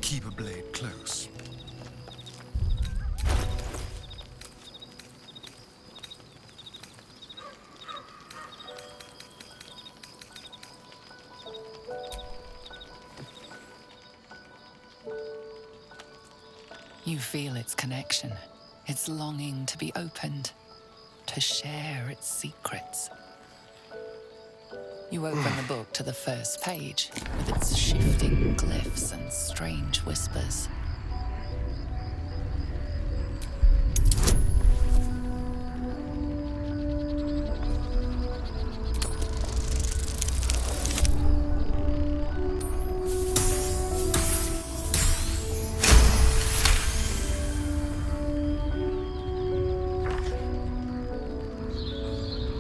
Keep a blade close. You feel its connection, its longing to be opened, to share its secrets. You open the book to the first page, with its shifting glyphs and strange whispers.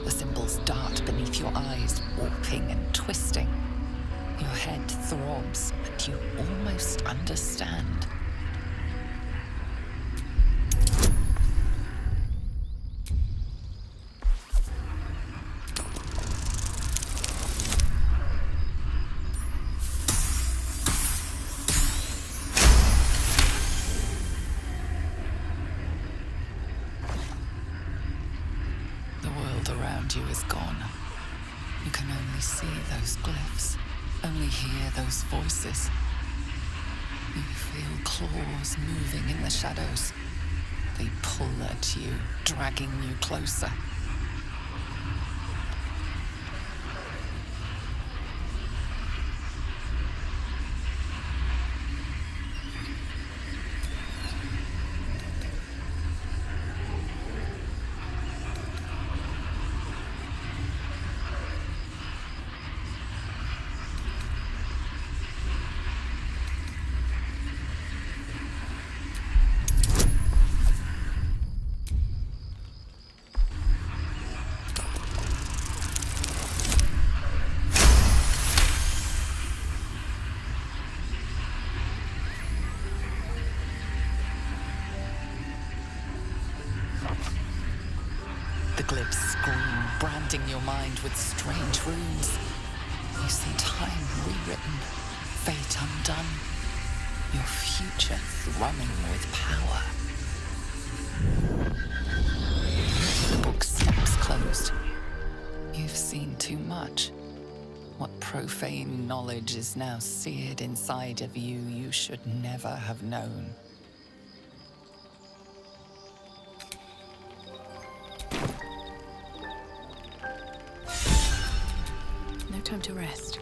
The symbols dart beneath your eyes, warping and twisting. Your head throbs, but you almost understand. The world around you is gone. You can only see those glyphs, only hear those voices. You feel claws moving in the shadows. They pull at you, dragging you closer. The glyphs scream, branding your mind with strange runes. You see time rewritten, fate undone, your future thrumming with power. The book snaps closed. You've seen too much. What profane knowledge is now seared inside of you you should never have known. No time to rest.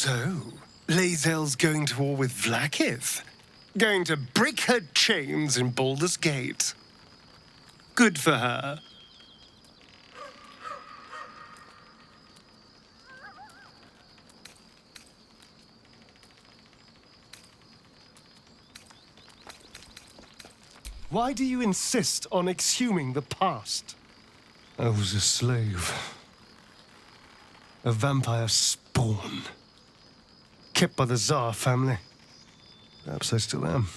So, Lae'zel's going to war with Vlaakith? Going to break her chains in Baldur's Gate? Good for her. Why do you insist on exhuming the past? I was a slave. A vampire spawn. Kept by the Tsar family. Perhaps I still am.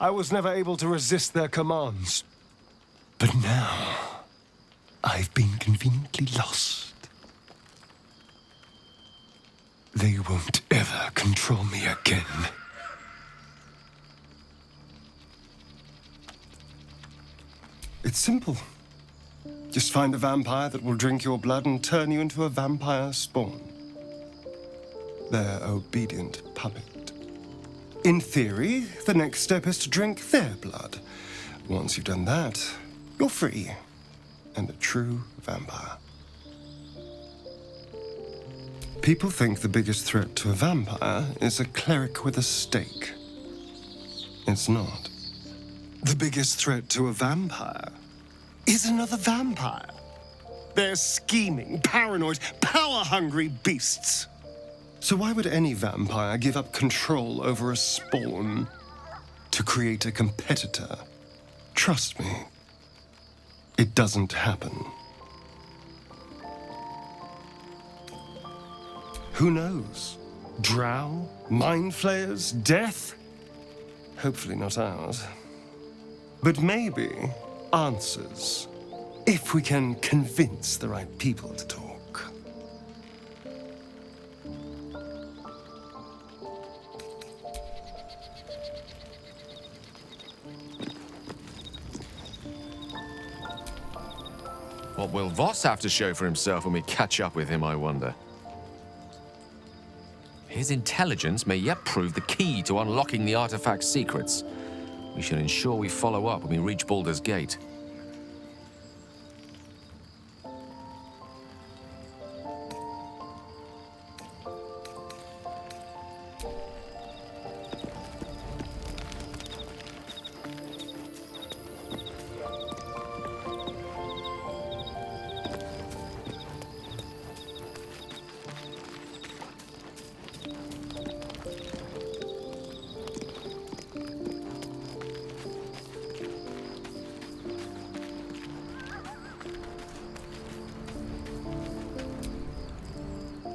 I was never able to resist their commands. But now, I've been conveniently lost. They won't ever control me again. It's simple. Just find a vampire that will drink your blood and turn you into a vampire spawn. Their obedient puppet. In theory, the next step is to drink their blood. Once you've done that, you're free and a true vampire. People think the biggest threat to a vampire is a cleric with a stake. It's not. The biggest threat to a vampire is another vampire. They're scheming, paranoid, power-hungry beasts. So why would any vampire give up control over a spawn to create a competitor? Trust me, it doesn't happen. Who knows? Drow? Mind flayers? Death? Hopefully not ours. But maybe answers, if we can convince the right people to talk. What will Voss have to show for himself when we catch up with him, I wonder? His intelligence may yet prove the key to unlocking the artifact's secrets. We should ensure we follow up when we reach Baldur's Gate.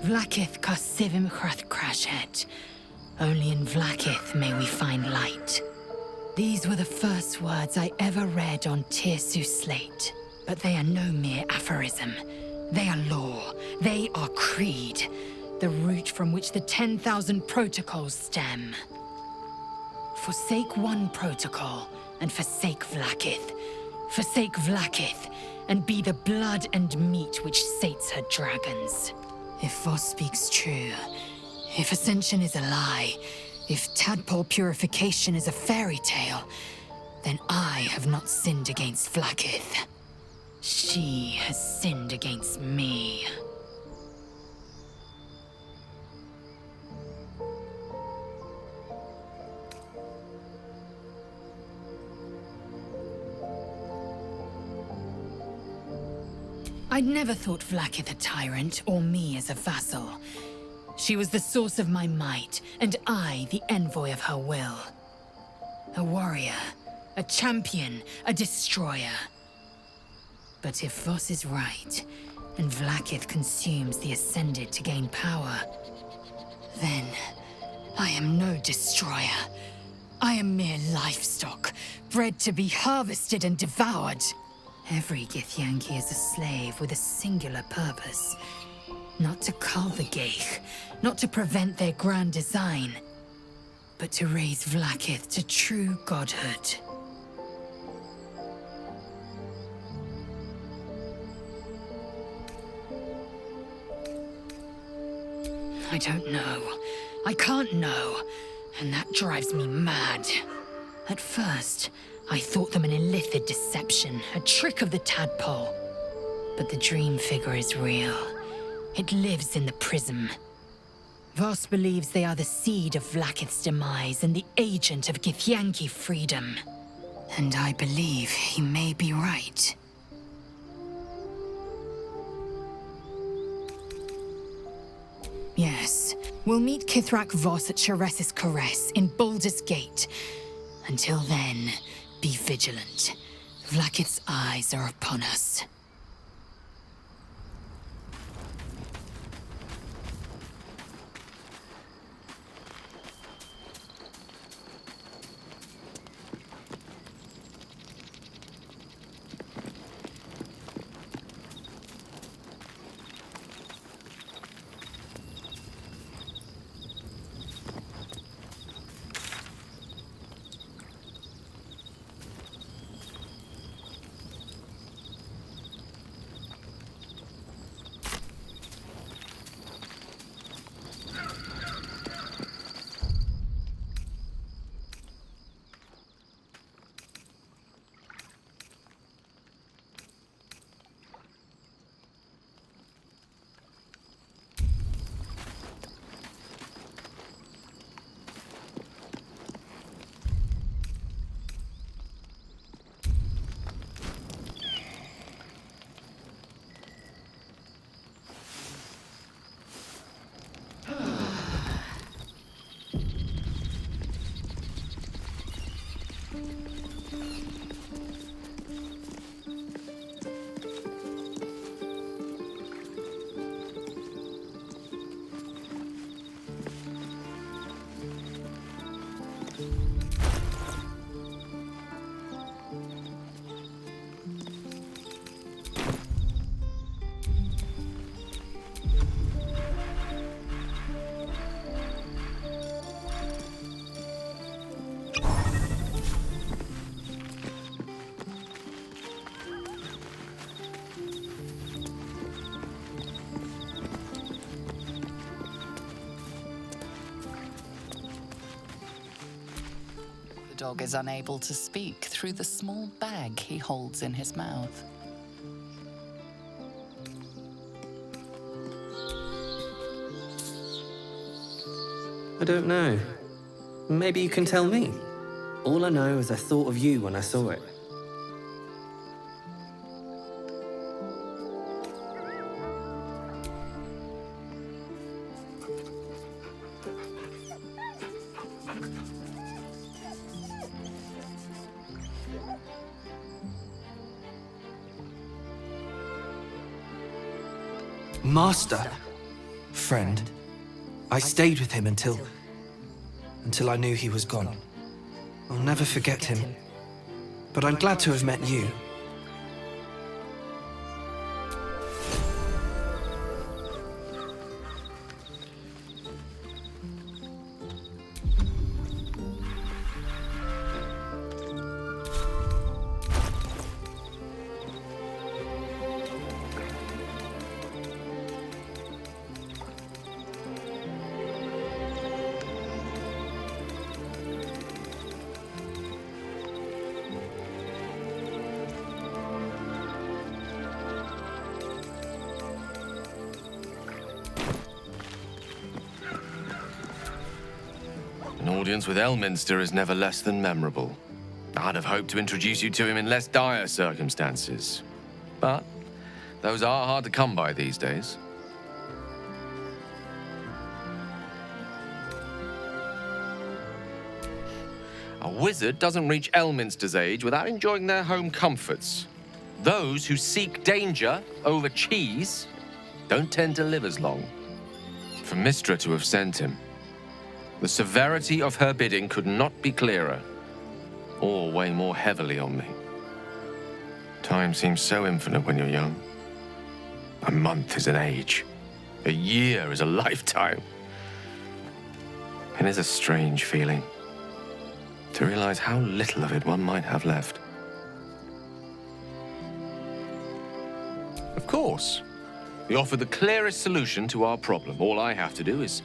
Vlaakith Karsivim Hrath Crashhead. Only in Vlaakith may we find light. These were the first words I ever read on Tirsu slate. But they are no mere aphorism. They are law. They are creed. The root from which the 10,000 protocols stem. Forsake one protocol, and forsake Vlaakith. Forsake Vlaakith, and be the blood and meat which sates her dragons. If Voss speaks true, if Ascension is a lie, if tadpole purification is a fairy tale, then I have not sinned against Vlaakith. She has sinned against me. I'd never thought Vlaakith a tyrant, or me as a vassal. She was the source of my might, and I the envoy of her will. A warrior, a champion, a destroyer. But if Voss is right, and Vlaakith consumes the Ascended to gain power, then I am no destroyer. I am mere livestock, bred to be harvested and devoured. Every Githyanki is a slave with a singular purpose. Not to cull the Geich, not to prevent their grand design, but to raise Vlaakith to true godhood. I don't know. I can't know, and that drives me mad. At first, I thought them an illithid deception, a trick of the tadpole. But the dream figure is real. It lives in the prism. Voss believes they are the seed of Vlaakith's demise and the agent of Githyanki freedom. And I believe he may be right. Yes, we'll meet Kithrak Voss at Sharesis Caress in Baldur's Gate. Until then, be vigilant. Vlaakith's eyes are upon us. The dog is unable to speak through the small bag he holds in his mouth. I don't know. Maybe you can tell me. All I know is I thought of you when I saw it. Master, friend, I stayed with him until I knew he was gone. I'll never forget him, but I'm glad to have met you. An audience with Elminster is never less than memorable. I'd have hoped to introduce you to him in less dire circumstances. But those are hard to come by these days. A wizard doesn't reach Elminster's age without enjoying their home comforts. Those who seek danger over cheese don't tend to live as long. For Mystra to have sent him, the severity of her bidding could not be clearer, or weigh more heavily on me. Time seems so infinite when you're young. A month is an age. A year is a lifetime. It is a strange feeling to realize how little of it one might have left. Of course, we offer the clearest solution to our problem. All I have to do is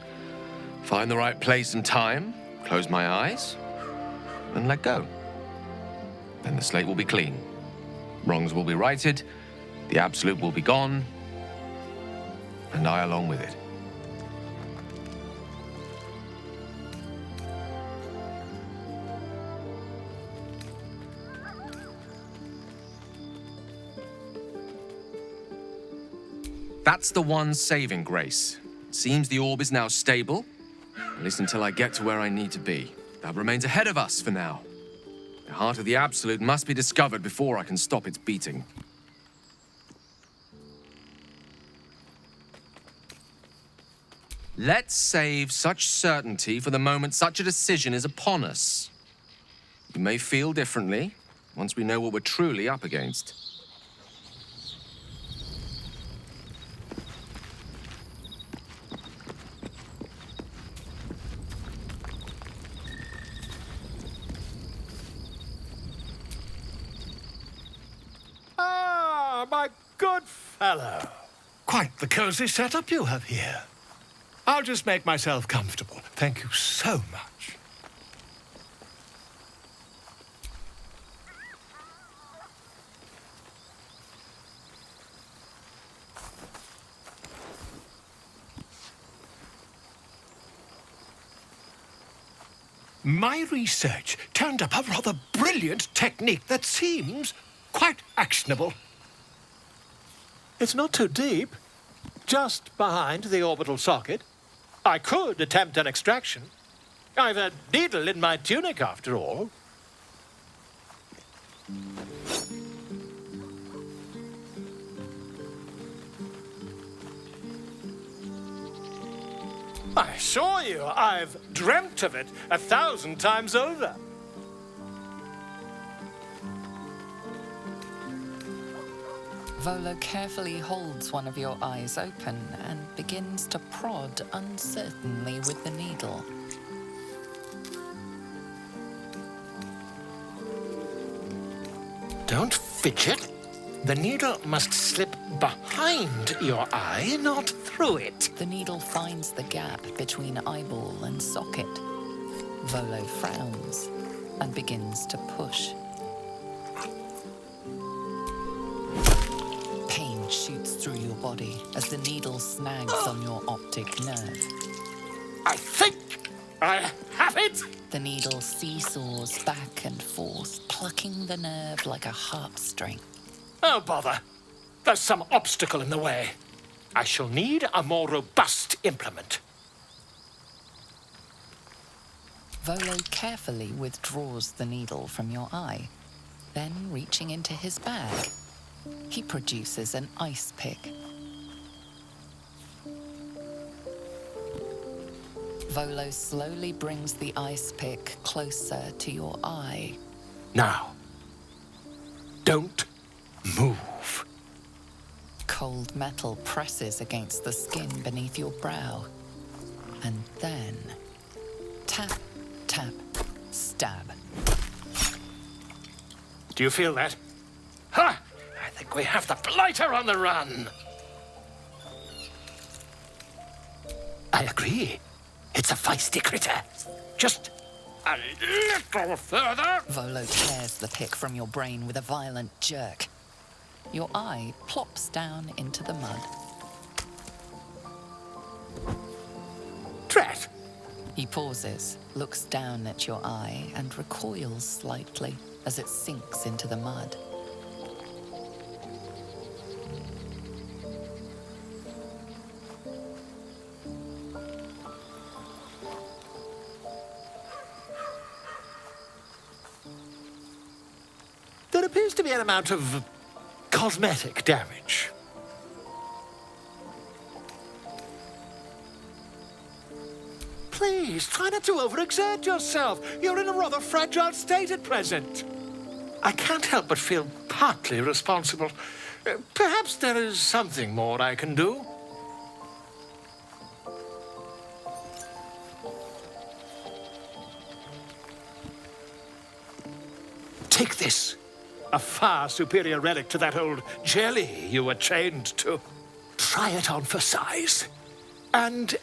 find the right place and time, close my eyes, and let go. Then the slate will be clean. Wrongs will be righted, the absolute will be gone, and I along with it. That's the one saving grace. Seems the orb is now stable, at least until I get to where I need to be. That remains ahead of us for now. The heart of the Absolute must be discovered before I can stop its beating. Let's save such certainty for the moment such a decision is upon us. We may feel differently once we know what we're truly up against. Ah, my good fellow. Quite the cozy setup you have here. I'll just make myself comfortable. Thank you so much. My research turned up a rather brilliant technique that seems quite actionable. It's not too deep, just behind the orbital socket. I could attempt an extraction. I've a needle in my tunic, after all. I assure you, I've dreamt of it 1,000 times over. Volo carefully holds one of your eyes open and begins to prod uncertainly with the needle. Don't fidget. The needle must slip behind your eye, not through it. The needle finds the gap between eyeball and socket. Volo frowns and begins to push. Pain shoots through your body as the needle snags on your optic nerve. I think I have it. The needle seesaws back and forth, plucking the nerve like a harp string. Oh, bother. There's some obstacle in the way. I shall need a more robust implement. Volo carefully withdraws the needle from your eye. Then, reaching into his bag, he produces an ice pick. Volo slowly brings the ice pick closer to your eye. Now, don't move. Cold metal presses against the skin beneath your brow. And then, tap, tap, stab. Do you feel that? Ha! I think we have the blighter on the run. I agree. It's a feisty critter. Just a little further. Volo tears the pick from your brain with a violent jerk. Your eye plops down into the mud. Drat! He pauses, looks down at your eye, and recoils slightly as it sinks into the mud. There appears to be an amount of cosmetic damage. Please, try not to overexert yourself. You're in a rather fragile state at present. I can't help but feel partly responsible. Perhaps there is something more I can do. Take this. A far superior relic to that old jelly you were chained to. Try it on for size. And,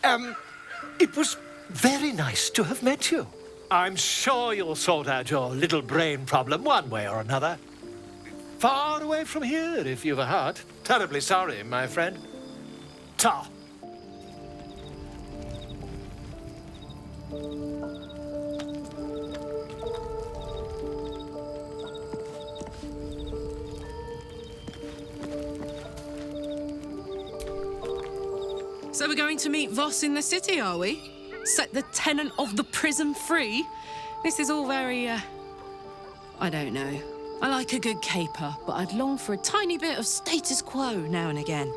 it was very nice to have met you. I'm sure you'll sort out your little brain problem one way or another. Far away from here, if you've a heart. Terribly sorry, my friend. Ta. So we're going to meet Voss in the city, are we? Set the tenant of the prison free? This is all very, I don't know. I like a good caper, but I'd long for a tiny bit of status quo now and again.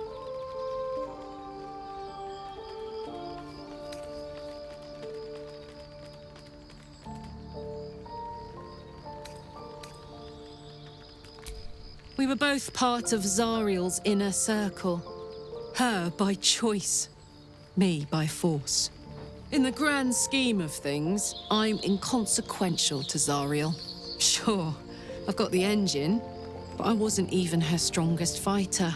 We were both part of Zariel's inner circle. Her by choice, me by force. In the grand scheme of things, I'm inconsequential to Zariel. Sure, I've got the engine, but I wasn't even her strongest fighter.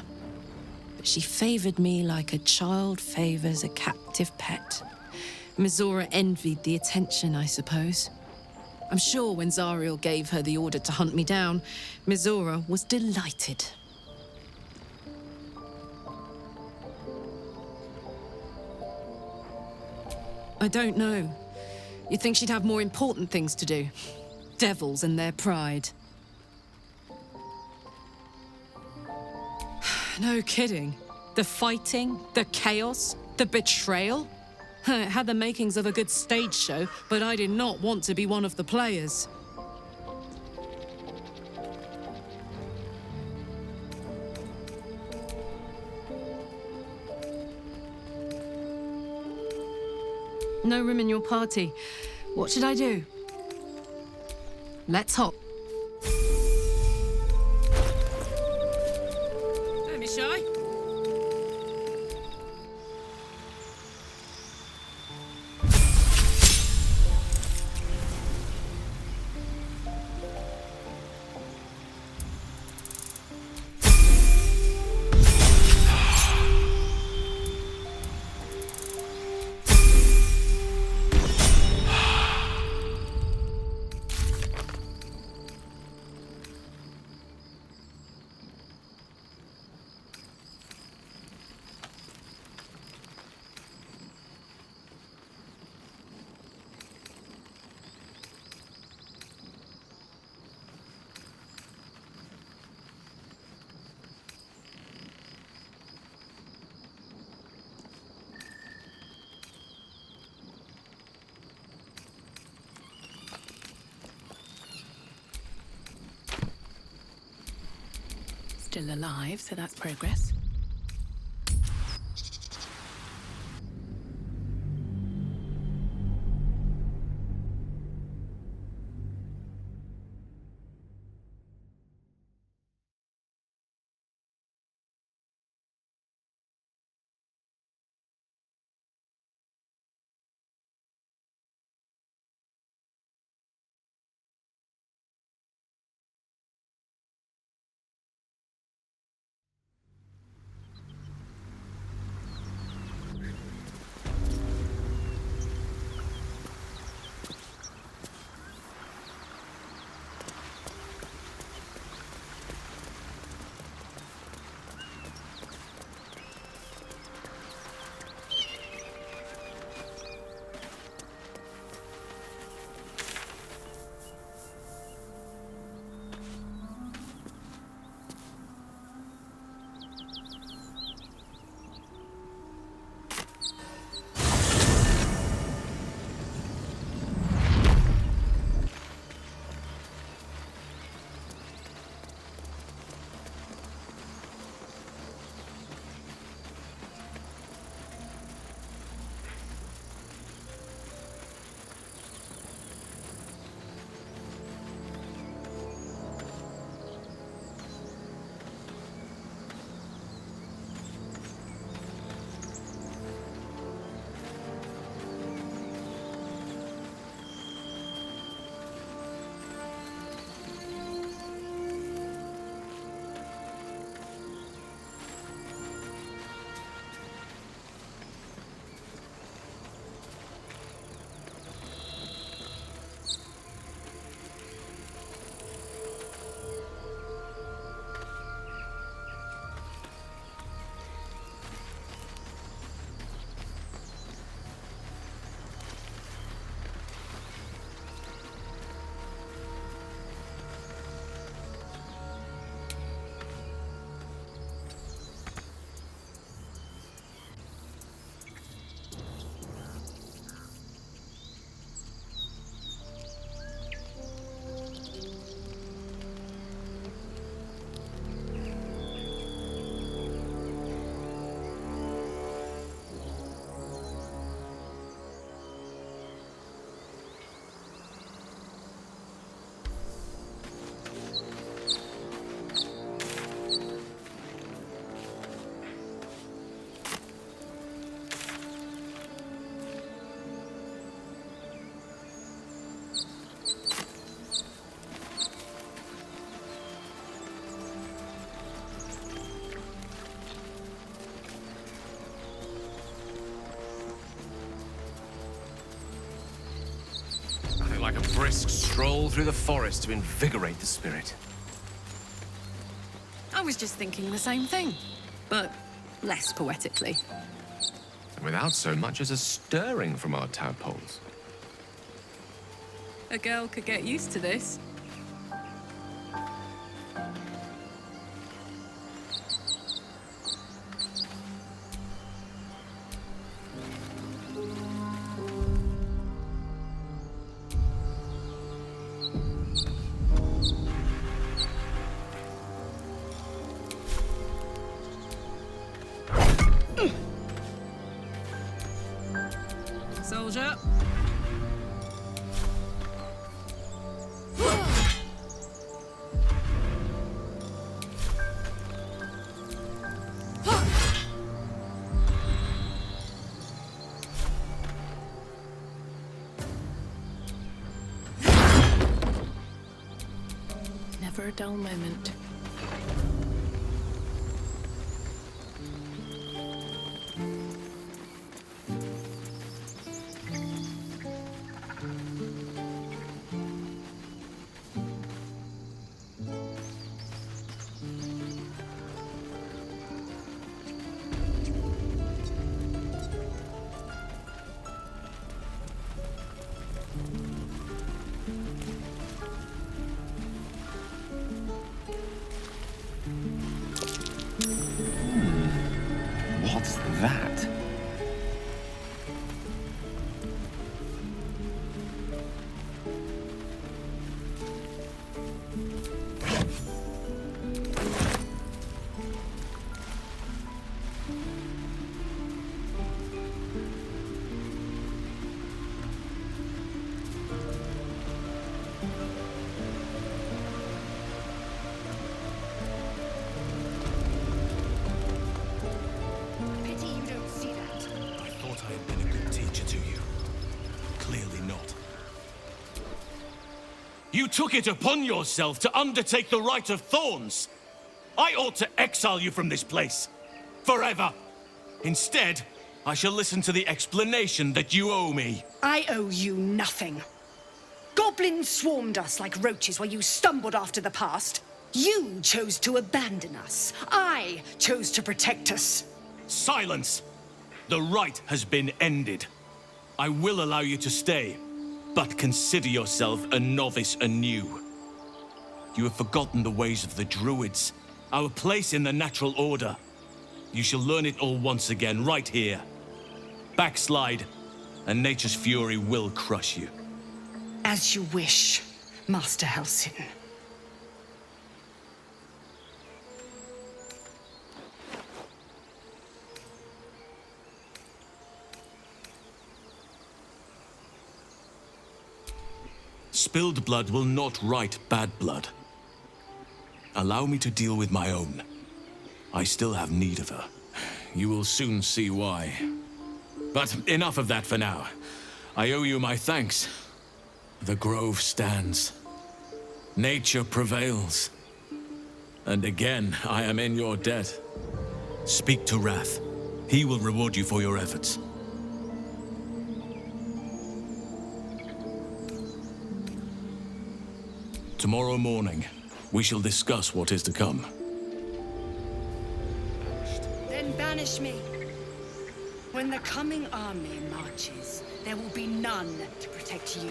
But she favored me like a child favors a captive pet. Mizora envied the attention, I suppose. I'm sure when Zariel gave her the order to hunt me down, Mizora was delighted. I don't know. You'd think she'd have more important things to do. Devils and their pride. No kidding. The fighting, the chaos, the betrayal. It had the makings of a good stage show, but I did not want to be one of the players. No room in your party. What should I do? Let's hop. Don't be shy. Still alive, so that's progress. brisk stroll through the forest to invigorate the spirit. I was just thinking the same thing, but less poetically. And without so much as a stirring from our tadpoles. A girl could get used to this. Soldier. Never a dull moment. What's that? Pity you don't see that. I thought I had been a good teacher to you. Clearly not. You took it upon yourself to undertake the Rite of Thorns. I ought to exile you from this place. Forever. Instead, I shall listen to the explanation that you owe me. I owe you nothing. Goblins swarmed us like roaches while you stumbled after the past. You chose to abandon us. I chose to protect us. Silence! The rite has been ended. I will allow you to stay, but consider yourself a novice anew. You have forgotten the ways of the Druids, our place in the natural order. You shall learn it all once again, right here. Backslide, and nature's fury will crush you. As you wish, Master Halsin. Spilled blood will not right bad blood. Allow me to deal with my own. I still have need of her. You will soon see why. But enough of that for now. I owe you my thanks. The grove stands. Nature prevails. And again, I am in your debt. Speak to Wrath. He will reward you for your efforts. Tomorrow morning, we shall discuss what is to come. Then banish me. When the coming army marches, there will be none to protect you.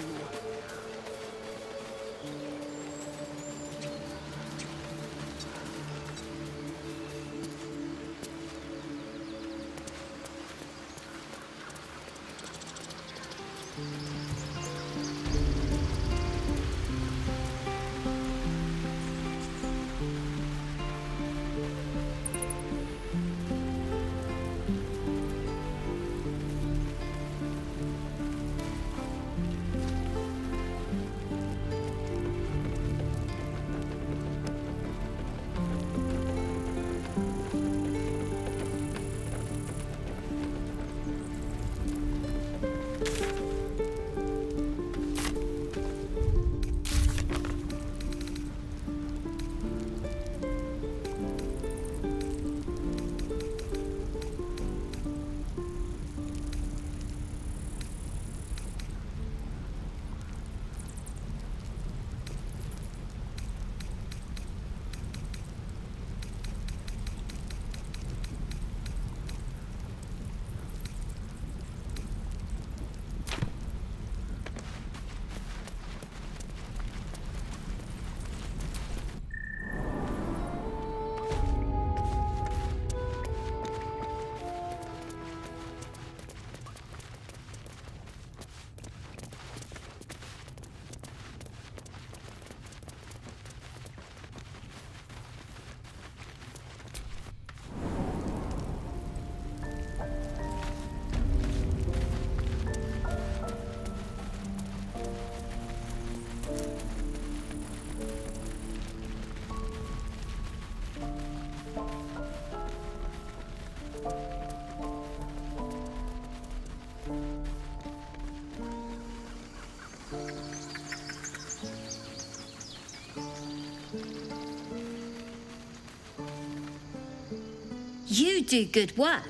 You do good work.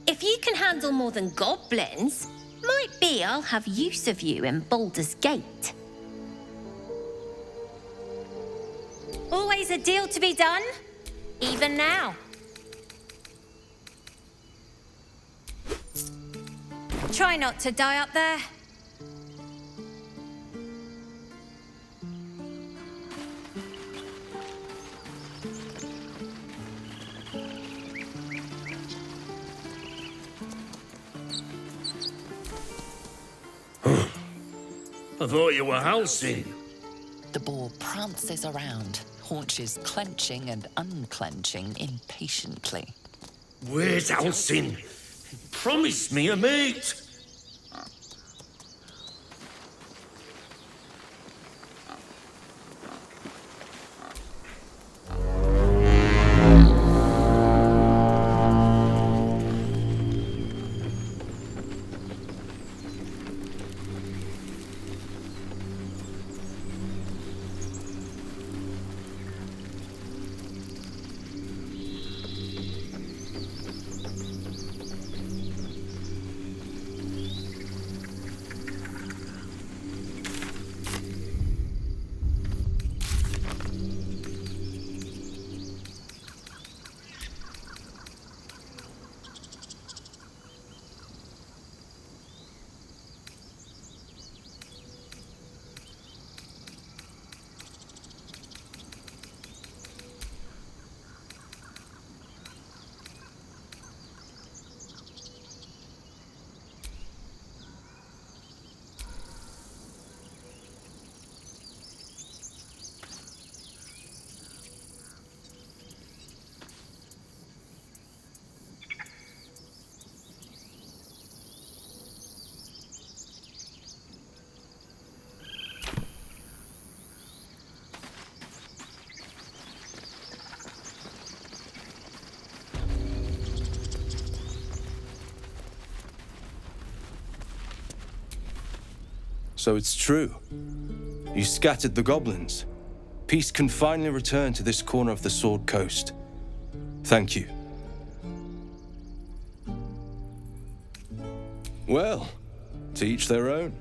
If you can handle more than goblins, might be I'll have use of you in Baldur's Gate. Always a deal to be done, even now. Try not to die up there. I thought you were housing. The boar prances around, haunches clenching and unclenching impatiently. Where's Halsin? Promise me a mate. So it's true. You scattered the goblins. Peace can finally return to this corner of the Sword Coast. Thank you. Well, to each their own.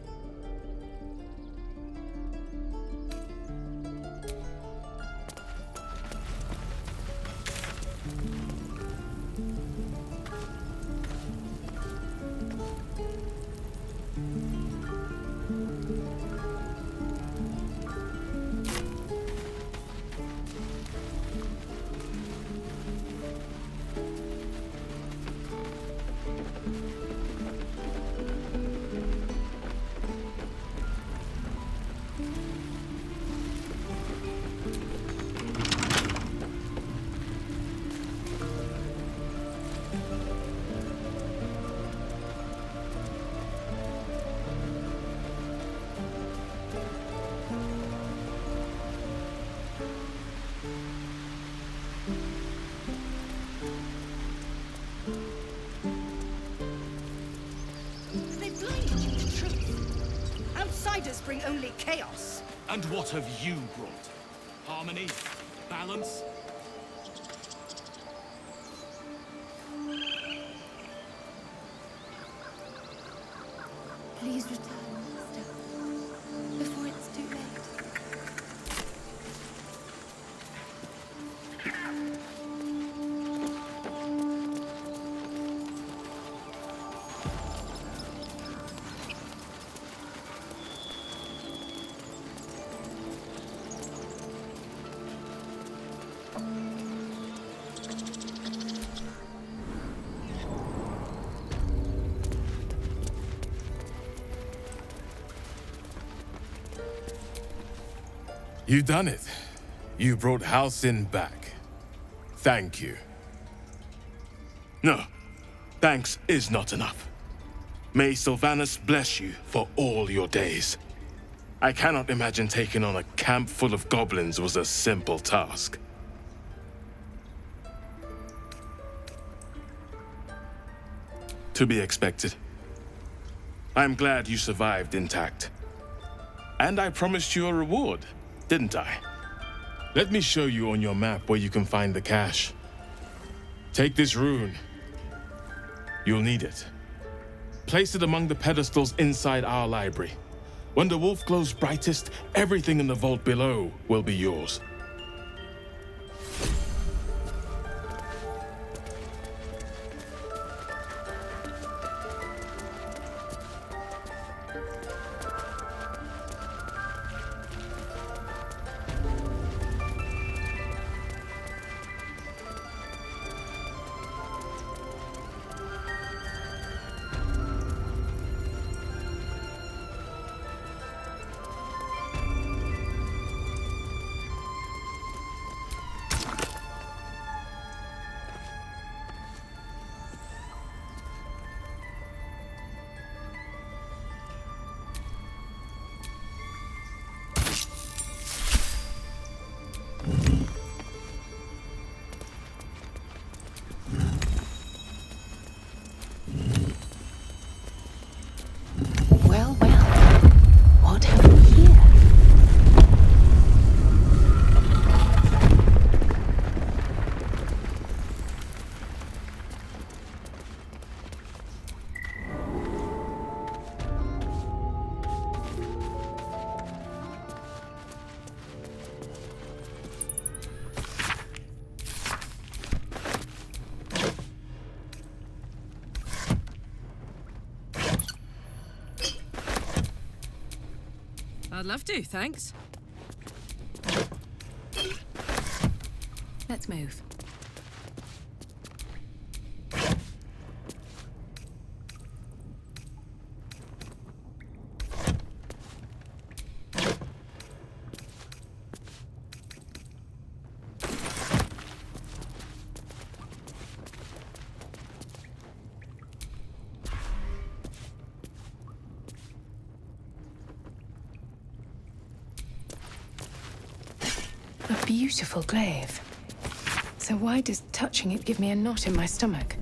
Outsiders bring only chaos. And what have you brought? Harmony? Balance? Please return, Master, before it's too late. You done it. You brought Halsin back. Thank you. No, thanks is not enough. May Sylvanus bless you for all your days. I cannot imagine taking on a camp full of goblins was a simple task. To be expected. I'm glad you survived intact. And I promised you a reward, didn't I? Let me show you on your map where you can find the cache. Take this rune. You'll need it. Place it among the pedestals inside our library. When the wolf glows brightest, everything in the vault below will be yours. Well, well. What have we here? I'd love to, thanks. Let's move. A beautiful glaive. So why does touching it give me a knot in my stomach?